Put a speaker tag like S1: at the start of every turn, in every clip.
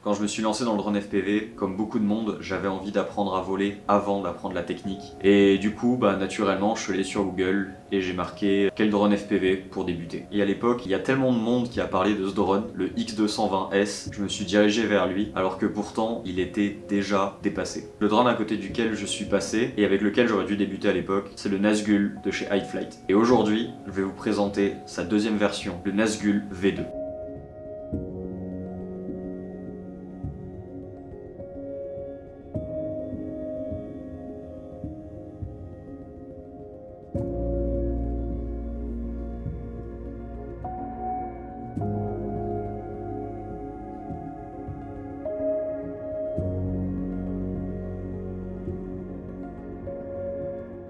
S1: Quand je me suis lancé dans le drone FPV, comme beaucoup de monde, j'avais envie d'apprendre à voler avant d'apprendre la technique. Et du coup, naturellement, je suis allé sur Google et j'ai marqué quel drone FPV pour débuter. Et à l'époque, il y a tellement de monde qui a parlé de ce drone, le X220S, je me suis dirigé vers lui, alors que pourtant, il était déjà dépassé. Le drone à côté duquel je suis passé, et avec lequel j'aurais dû débuter à l'époque, c'est le Nazgul de chez iFlight. Et aujourd'hui, je vais vous présenter sa deuxième version, le Nazgul V2.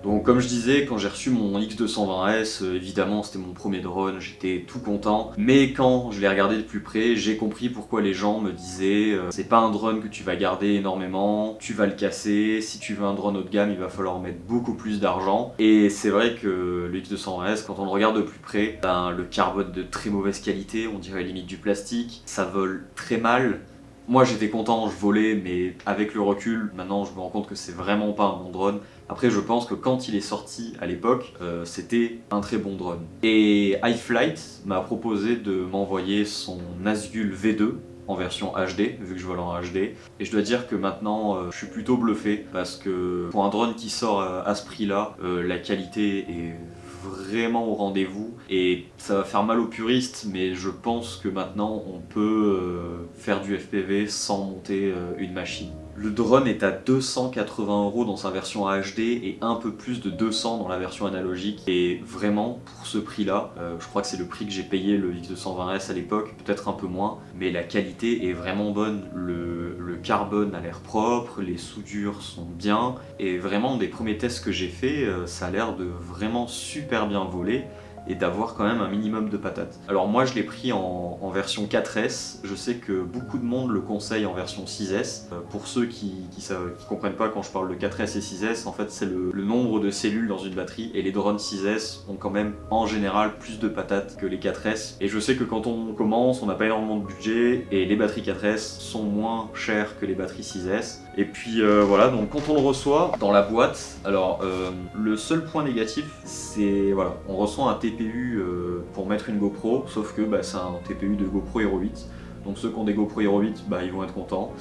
S1: Donc comme je disais, quand j'ai reçu mon X220S, évidemment c'était mon premier drone, j'étais tout content. Mais quand je l'ai regardé de plus près, j'ai compris pourquoi les gens me disaient c'est pas un drone que tu vas garder énormément, tu vas le casser, si tu veux un drone haut de gamme il va falloir mettre beaucoup plus d'argent. Et c'est vrai que le X220S, quand on le regarde de plus près, le carbone de très mauvaise qualité, on dirait limite du plastique, ça vole très mal. Moi j'étais content, je volais, mais avec le recul, maintenant je me rends compte que c'est vraiment pas un bon drone. Après je pense que quand il est sorti à l'époque, c'était un très bon drone. Et iFlight m'a proposé de m'envoyer son Nazgul V2 en version HD, vu que je vole en HD. Et je dois dire que maintenant je suis plutôt bluffé, parce que pour un drone qui sort à ce prix-là, la qualité est vraiment au rendez-vous et ça va faire mal aux puristes, mais je pense que maintenant on peut faire du FPV sans monter une machine. Le drone est à 280 € dans sa version HD et un peu plus de 200 dans la version analogique. Et vraiment, pour ce prix-là, je crois que c'est le prix que j'ai payé le X220S à l'époque, peut-être un peu moins, mais la qualité est vraiment bonne. Le carbone a l'air propre, les soudures sont bien, et vraiment des premiers tests que j'ai fait, ça a l'air de vraiment super bien voler et d'avoir quand même un minimum de patates. Alors moi je l'ai pris en version 4S, je sais que beaucoup de monde le conseille en version 6S. Pour ceux qui comprennent pas quand je parle de 4S et 6S, en fait c'est le nombre de cellules dans une batterie, et les drones 6S ont quand même en général plus de patates que les 4S. Et je sais que quand on commence, on n'a pas énormément de budget, et les batteries 4S sont moins chères que les batteries 6S. Et puis voilà, donc quand on le reçoit dans la boîte, alors le seul point négatif, c'est voilà, on reçoit un TPU pour mettre une GoPro, sauf que c'est un TPU de GoPro Hero 8. Donc ceux qui ont des GoPro Hero 8, ils vont être contents.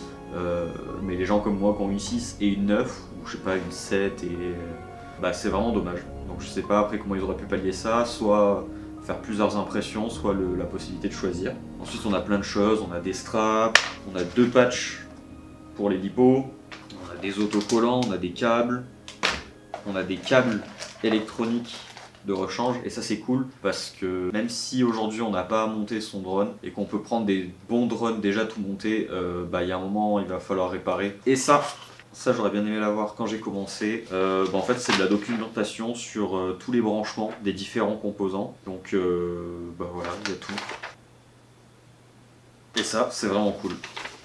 S1: Mais les gens comme moi qui ont une 6 et une 9, ou je sais pas, une 7, et c'est vraiment dommage. Donc je sais pas après comment ils auraient pu pallier ça, soit faire plusieurs impressions, soit la possibilité de choisir. Ensuite on a plein de choses, on a des straps, on a 2 patchs pour les lipos, on a des autocollants, on a des câbles, on a des câbles électroniques de rechange, et ça c'est cool parce que même si aujourd'hui on n'a pas à monter son drone et qu'on peut prendre des bons drones déjà tout montés, il y a un moment il va falloir réparer. Et ça j'aurais bien aimé l'avoir quand j'ai commencé. En fait c'est de la documentation sur tous les branchements des différents composants, donc voilà, il y a tout. Et ça c'est vraiment cool.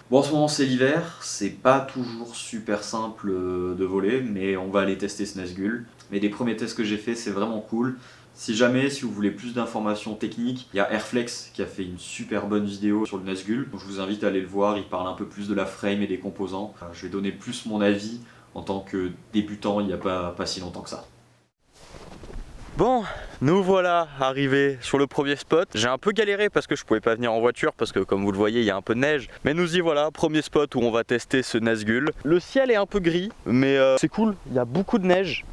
S1: Bon, en ce moment c'est l'hiver, c'est pas toujours super simple de voler, mais on va aller tester ce Nazgul. Mais des premiers tests que j'ai fait, c'est vraiment cool. Si vous voulez plus d'informations techniques, il y a Airflex qui a fait une super bonne vidéo sur le Nazgul. Donc je vous invite à aller le voir, il parle un peu plus de la frame et des composants. Je vais donner plus mon avis en tant que débutant il n'y a pas si longtemps que ça.
S2: Bon, nous voilà arrivés sur le premier spot. J'ai un peu galéré parce que je pouvais pas venir en voiture parce que comme vous le voyez il y a un peu de neige. Mais nous y voilà, premier spot où on va tester ce Nazgul. Le ciel est un peu gris mais c'est cool, il y a beaucoup de neige.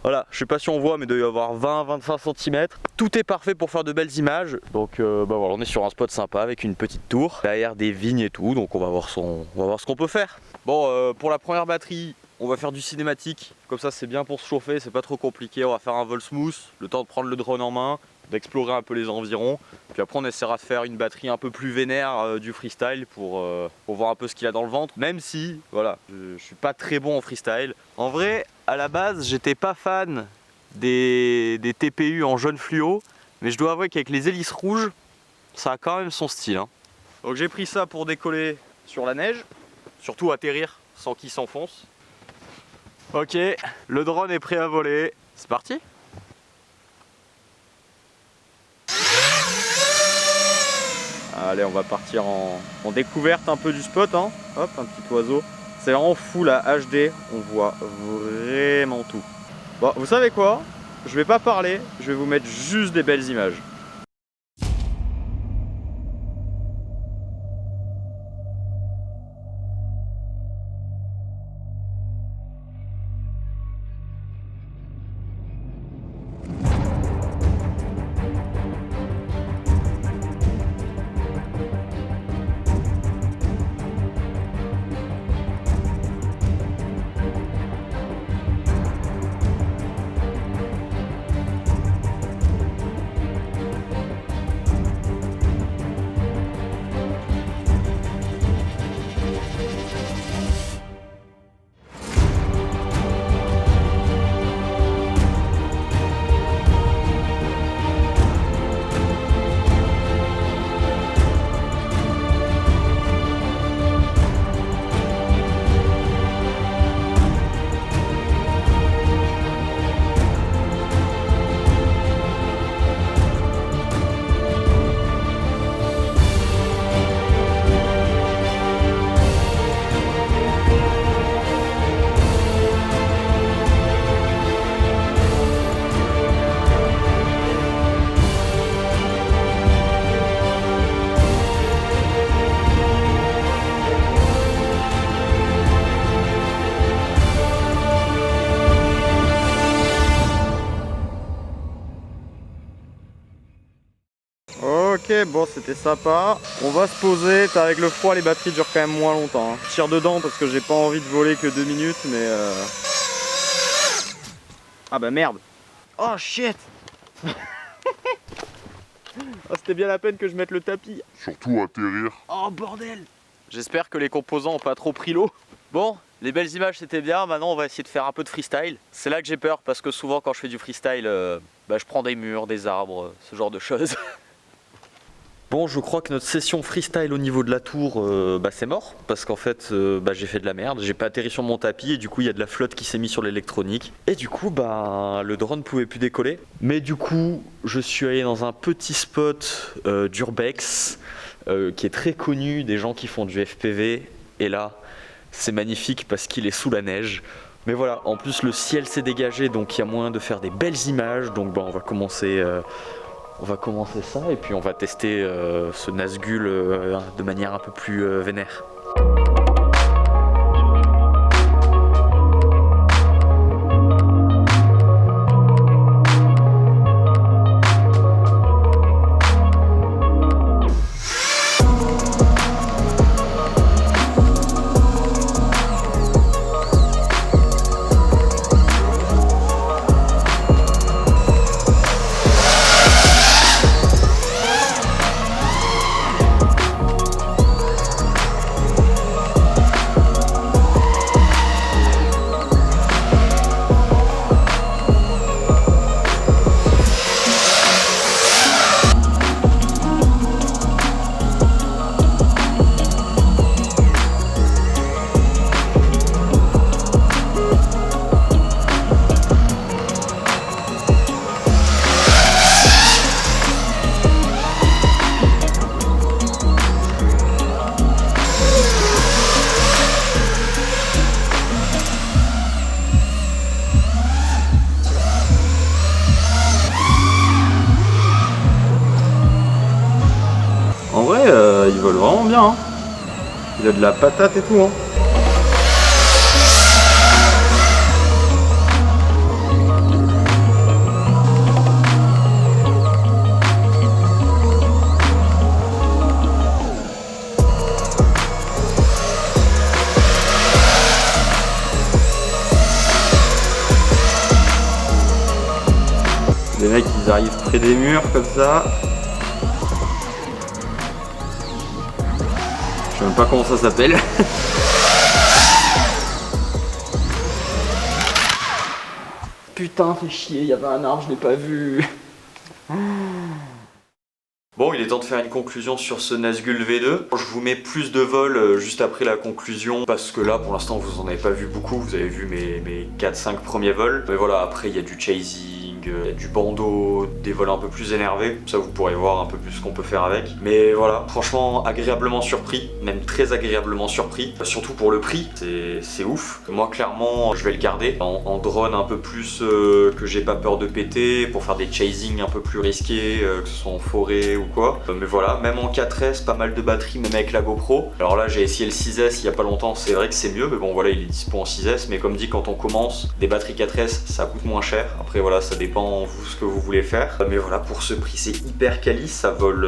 S2: Voilà, je sais pas si on voit mais il doit y avoir 20-25 cm. Tout est parfait pour faire de belles images. Donc voilà, on est sur un spot sympa avec une petite tour, derrière des vignes et tout. Donc on va voir ce qu'on peut faire. Bon, pour la première batterie, on va faire du cinématique, comme ça c'est bien pour se chauffer, c'est pas trop compliqué. On va faire un vol smooth, le temps de prendre le drone en main, d'explorer un peu les environs. Puis après on essaiera de faire une batterie un peu plus vénère du freestyle pour voir un peu ce qu'il y a dans le ventre. Même si, voilà, je suis pas très bon en freestyle. En vrai, à la base, j'étais pas fan des TPU en jaune fluo, mais je dois avouer qu'avec les hélices rouges, ça a quand même son style. Donc j'ai pris ça pour décoller sur la neige, surtout atterrir sans qu'il s'enfonce. Ok, le drone est prêt à voler, c'est parti. Allez, on va partir en découverte un peu du spot, hein. Hop, un petit oiseau. C'est vraiment fou la HD, on voit vraiment tout. Bon, vous savez quoi? Je vais pas parler, je vais vous mettre juste des belles images. Ok, bon, c'était sympa. On va se poser. Avec le froid, les batteries durent quand même moins longtemps, hein. Je tire dedans parce que j'ai pas envie de voler que 2 minutes, mais ah bah merde. Oh shit. Oh, c'était bien la peine que je mette le tapis.
S3: Surtout atterrir.
S2: Oh bordel. J'espère que les composants ont pas trop pris l'eau. Bon, les belles images c'était bien, maintenant on va essayer de faire un peu de freestyle. C'est là que j'ai peur parce que souvent quand je fais du freestyle, je prends des murs, des arbres, ce genre de choses. Bon, je crois que notre session freestyle au niveau de la tour, c'est mort. Parce qu'en fait, j'ai fait de la merde. J'ai pas atterri sur mon tapis et du coup, il y a de la flotte qui s'est mise sur l'électronique. Et du coup, le drone pouvait plus décoller. Mais du coup, je suis allé dans un petit spot d'Urbex qui est très connu des gens qui font du FPV. Et là, c'est magnifique parce qu'il est sous la neige. Mais voilà, en plus, le ciel s'est dégagé, donc il y a moyen de faire des belles images. Donc, on va commencer... On va commencer ça et puis on va tester ce Nazgul de manière un peu plus vénère.
S1: En vrai, ils volent vraiment bien, hein. Il a de la patate et tout, hein. Les mecs, ils arrivent près des murs comme ça. Je sais même pas comment ça s'appelle. Putain, fait chier, il y avait un arbre, je l'ai pas vu. Bon, il est temps de faire une conclusion sur ce Nazgul V2. Je vous mets plus de vols juste après la conclusion parce que là, pour l'instant, vous en avez pas vu beaucoup. Vous avez vu mes 4-5 premiers vols. Mais voilà, après, il y a du chasing, du bandeau, des vols un peu plus énervés. Ça, vous pourrez voir un peu plus ce qu'on peut faire avec. Mais voilà, franchement, agréablement surpris, même très agréablement surpris. Surtout pour le prix, c'est ouf. Moi, clairement, je vais le garder en drone un peu plus que j'ai pas peur de péter, pour faire des chasing un peu plus risqués, que ce soit en forêt ou quoi. Mais voilà, même en 4S, pas mal de batterie, même avec la GoPro. Alors là, j'ai essayé le 6S il y a pas longtemps, c'est vrai que c'est mieux, mais bon voilà, il est dispo en 6S. Mais comme dit, quand on commence, des batteries 4S, ça coûte moins cher. Après voilà, ça dépend vous ce que vous voulez faire. Mais voilà, pour ce prix, c'est hyper quali, ça vole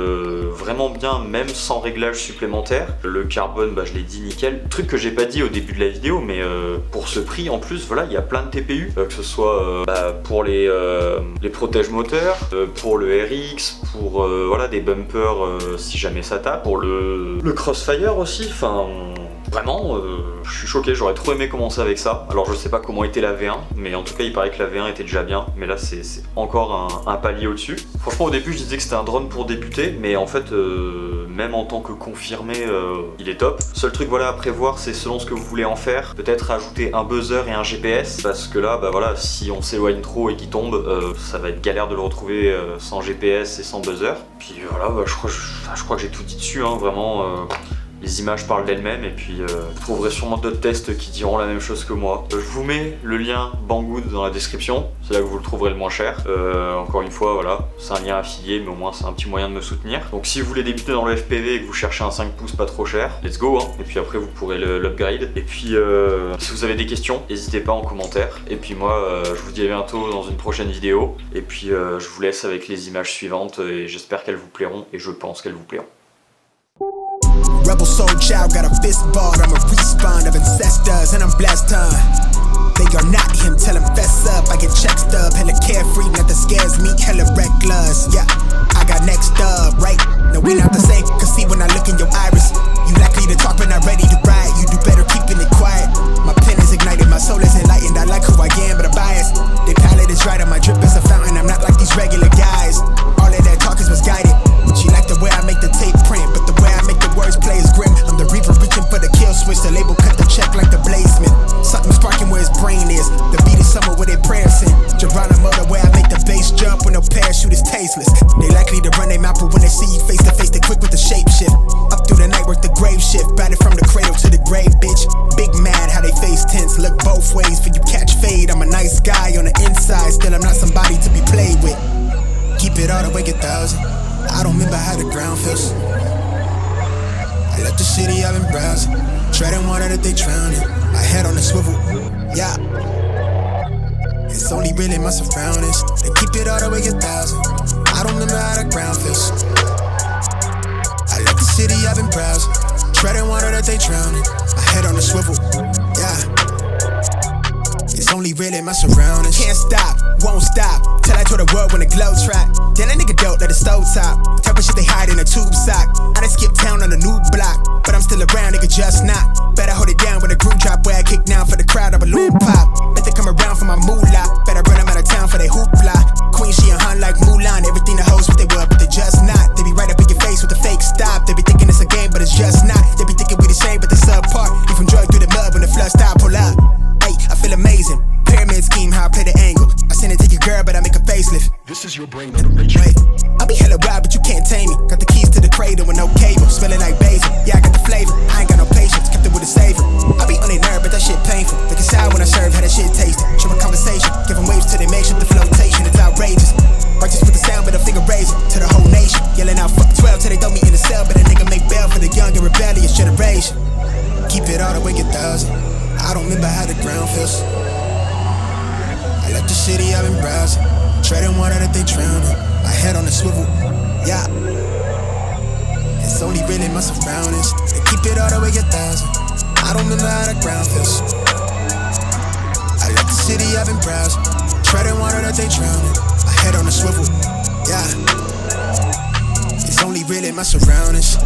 S1: vraiment bien, même sans réglage supplémentaire. Le carbone, bah, je l'ai dit nickel. Truc que j'ai pas dit au début de la vidéo, mais pour ce prix en plus, voilà, il y a plein de TPU, que ce soit pour les protèges moteurs, pour le RX, pour voilà, des bumpers si jamais ça tape, pour le crossfire aussi. Enfin, vraiment, je suis choqué, j'aurais trop aimé commencer avec ça. Alors je sais pas comment était la V1, mais en tout cas il paraît que la V1 était déjà bien, mais là c'est encore un palier au-dessus. Franchement au début je disais que c'était un drone pour débuter, mais en fait même en tant que confirmé il est top. Seul truc voilà à prévoir, c'est selon ce que vous voulez en faire, peut-être ajouter un buzzer et un GPS, parce que là bah voilà, si on s'éloigne trop et qu'il tombe, ça va être galère de le retrouver sans GPS et sans buzzer. Puis voilà, bah, je crois que j'ai tout dit dessus, hein, vraiment. Les images parlent d'elles-mêmes et puis vous trouverez sûrement d'autres tests qui diront la même chose que moi. Je vous mets le lien Banggood dans la description, c'est là que vous le trouverez le moins cher. Encore une fois, voilà, c'est un lien affilié, mais au moins c'est un petit moyen de me soutenir. Donc si vous voulez débuter dans le FPV et que vous cherchez un 5 pouces pas trop cher, let's go, hein. Et puis après vous pourrez l'upgrade. Et puis si vous avez des questions, n'hésitez pas en commentaire. Et puis moi, je vous dis à bientôt dans une prochaine vidéo. Et puis je vous laisse avec les images suivantes et j'espère qu'elles vous plairont et je pense qu'elles vous plairont.
S3: Rebel soldier, got a fist ball, I'm a respawn of ancestors, and I'm blessed, They are not him, tell him fess up, I get check stub, hella carefree, nothing scares me, hella reckless, yeah, I got next up, right, no we not the same, cause see when I look in your iris, you likely to talk but not ready to ride, you do better keeping it quiet, my pen is ignited, my soul is enlightened, I like who I am, but I'm biased, they palette is right, and my drip is a fountain, I'm not like these regular guys, all of that talk is misguided, she like the way I make the tape print, but the way I make the words play is grim. I'm the reaper reaching for the kill switch. The label cut the check like the bladesman. Something sparking where his brain is. The beat is somewhere where they prayers in. Geronimo, the way I make the bass jump when no parachute is tasteless. They likely to run their mouth, but when they see you face to face, they quick with the shape shift. Up through the night, work the grave shift. Batted from the cradle to the grave, bitch. Big mad how they face tense. Look both ways for you catch fade. I'm a nice guy on the inside. Still, I'm not somebody to be played with. Keep it all the way 1,000. I don't remember how the ground feels. I left the city, I've been browsing, treading water that they drowning. My head on the swivel, yeah. It's only really my surroundings. They keep it all the way 1,000. I don't remember how the ground feels. I left the city, I've been browsing, treading water that they drowning. My head on the swivel, yeah. It's only really my surroundings. Can't stop, won't stop, till I told the world when the glow track. Then that nigga dope at the stove top. Type of shit they hide in a tube sock. I done skip town on a new block, but I'm still around, nigga, just not. Better hold it down when the group drop. Where I kick down for the crowd, a balloon pop. Bet they come around for my moolah. Better run them out of town for they hoopla. Queen, she a hun like Mulan. Everything the hoes what they were, but they just not. They be right up in your face with the fake stop. They be thinking it's a game, but it's just not. They be thinking we the same, but they subpar. You from drug through the mud when the flood stop, pull up. Hey, I feel amazing. Pyramid scheme, how I play the angle. I send it to your girl, but I make a facelift.
S4: This is your brain motivation.
S3: Wait, I be hella wild, but you can't tame me. Got the keys to the cradle with no cable. Smelling like basil. Yeah, I got the flavor. I ain't got no patience. Kept it with a savor. I be on their nerve, but that shit painful. Looking sour when I serve, how that shit tasted. Show a conversation. Give them waves till they make sure the flotation is outrageous. Righteous with the sound, but a finger raising to the whole nation. Yelling out fuck 12 till they throw me in the cell, but a nigga make bail for the young and rebellious generation. Keep it all the way 1,000. I don't remember how the ground feels. I left the city, I've been browsing, treading water that they drowning. My head on the swivel, yeah. It's only really my surroundings. They keep it all the way 1,000. I don't remember how the ground feels. I left the city, I've been browsing, treading water that they drowning. My head on the swivel, yeah. It's only really my surroundings.